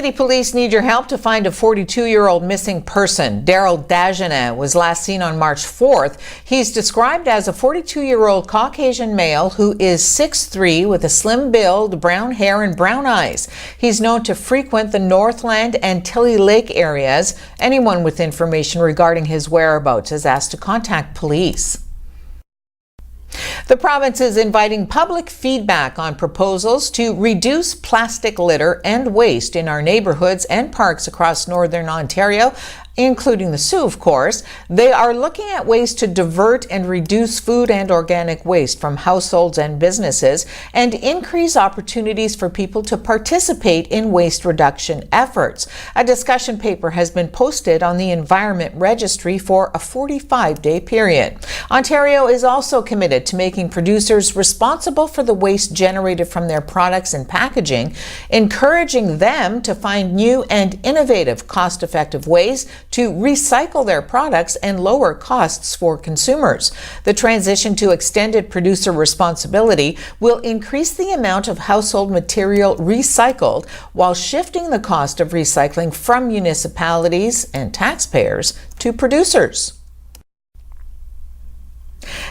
City Police need your help to find a 42-year-old missing person. Daryl Dagenet was last seen on March 4th. He's described as a 42-year-old Caucasian male who is 6'3", with a slim build, brown hair and brown eyes. He's known to frequent the Northland and Tilley Lake areas. Anyone with information regarding his whereabouts is asked to contact police. The province is inviting public feedback on proposals to reduce plastic litter and waste in our neighborhoods and parks across Northern Ontario, including the Soo, of course. They are looking at ways to divert and reduce food and organic waste from households and businesses and increase opportunities for people to participate in waste reduction efforts. A discussion paper has been posted on the Environment Registry for a 45-day period. Ontario is also committed to making producers responsible for the waste generated from their products and packaging, encouraging them to find new and innovative, cost-effective ways to recycle their products and lower costs for consumers. The transition to extended producer responsibility will increase the amount of household material recycled while shifting the cost of recycling from municipalities and taxpayers to producers.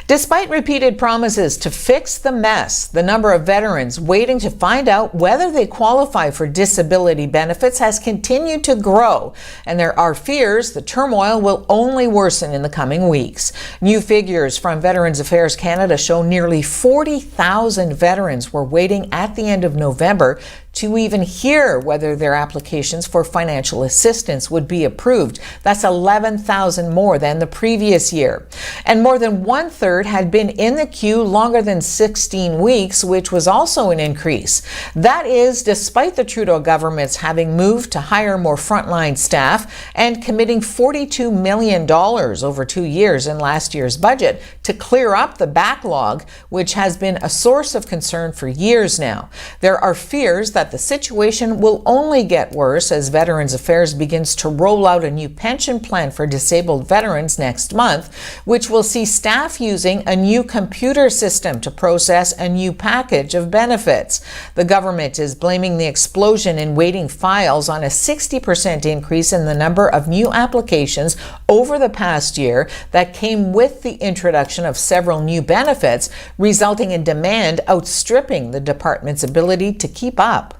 Despite repeated promises to fix the mess, the number of veterans waiting to find out whether they qualify for disability benefits has continued to grow, and there are fears the turmoil will only worsen in the coming weeks. New figures from Veterans Affairs Canada show nearly 40,000 veterans were waiting at the end of November to even hear whether their applications for financial assistance would be approved. That's 11,000 more than the previous year. And more than one-third had been in the queue longer than 16 weeks, which was also an increase. That is despite the Trudeau government's having moved to hire more frontline staff and committing $42 million over 2 years in last year's budget to clear up the backlog, which has been a source of concern for years now. There are fears that the situation will only get worse as Veterans Affairs begins to roll out a new pension plan for disabled veterans next month, which will see staff using a new computer system to process a new package of benefits. The government is blaming the explosion in waiting files on a 60% increase in the number of new applications over the past year that came with the introduction of several new benefits, resulting in demand outstripping the department's ability to keep up.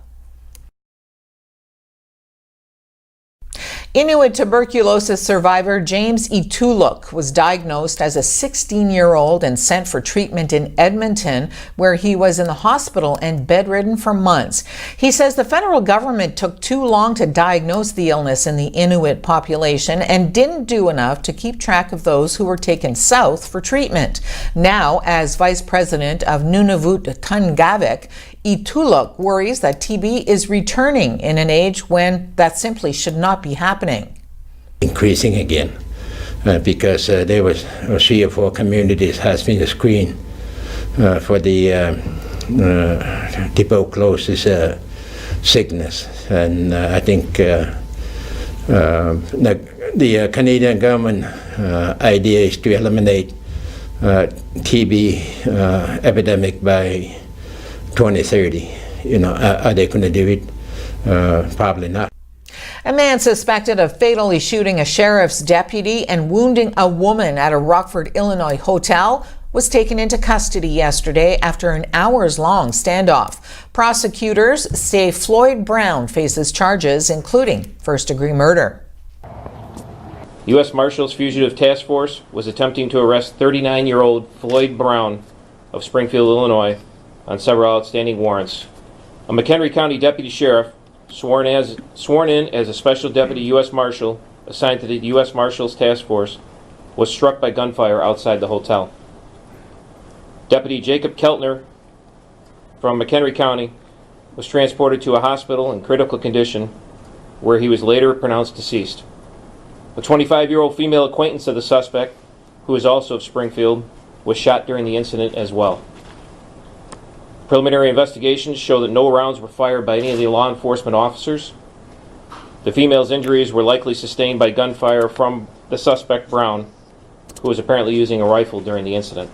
Inuit tuberculosis survivor James Ituluk was diagnosed as a 16-year-old and sent for treatment in Edmonton, where he was in the hospital and bedridden for months. He says the federal government took too long to diagnose the illness in the Inuit population and didn't do enough to keep track of those who were taken south for treatment. Now, as vice president of Nunavut Tungavik, Ituluk worries that TB is returning in an age when that simply should not be happening. Increasing again because there was 3 or 4 communities has been screened for the tuberculosis sickness, and I think the Canadian government idea is to eliminate TB epidemic by 2030. Are they going to do it? Probably not. A man suspected of fatally shooting a sheriff's deputy and wounding a woman at a Rockford, Illinois hotel was taken into custody yesterday after an hours-long standoff. Prosecutors say Floyd Brown faces charges including first-degree murder. U.S. Marshals Fugitive Task Force was attempting to arrest 39-year-old Floyd Brown of Springfield, Illinois, on several outstanding warrants. A McHenry County Deputy Sheriff, sworn in as a Special Deputy U.S. Marshal assigned to the U.S. Marshals Task Force, was struck by gunfire outside the hotel. Deputy Jacob Keltner from McHenry County was transported to a hospital in critical condition, where he was later pronounced deceased. A 25-year-old female acquaintance of the suspect, who is also of Springfield, was shot during the incident as well. Preliminary investigations show that no rounds were fired by any of the law enforcement officers. The female's injuries were likely sustained by gunfire from the suspect Brown, who was apparently using a rifle during the incident.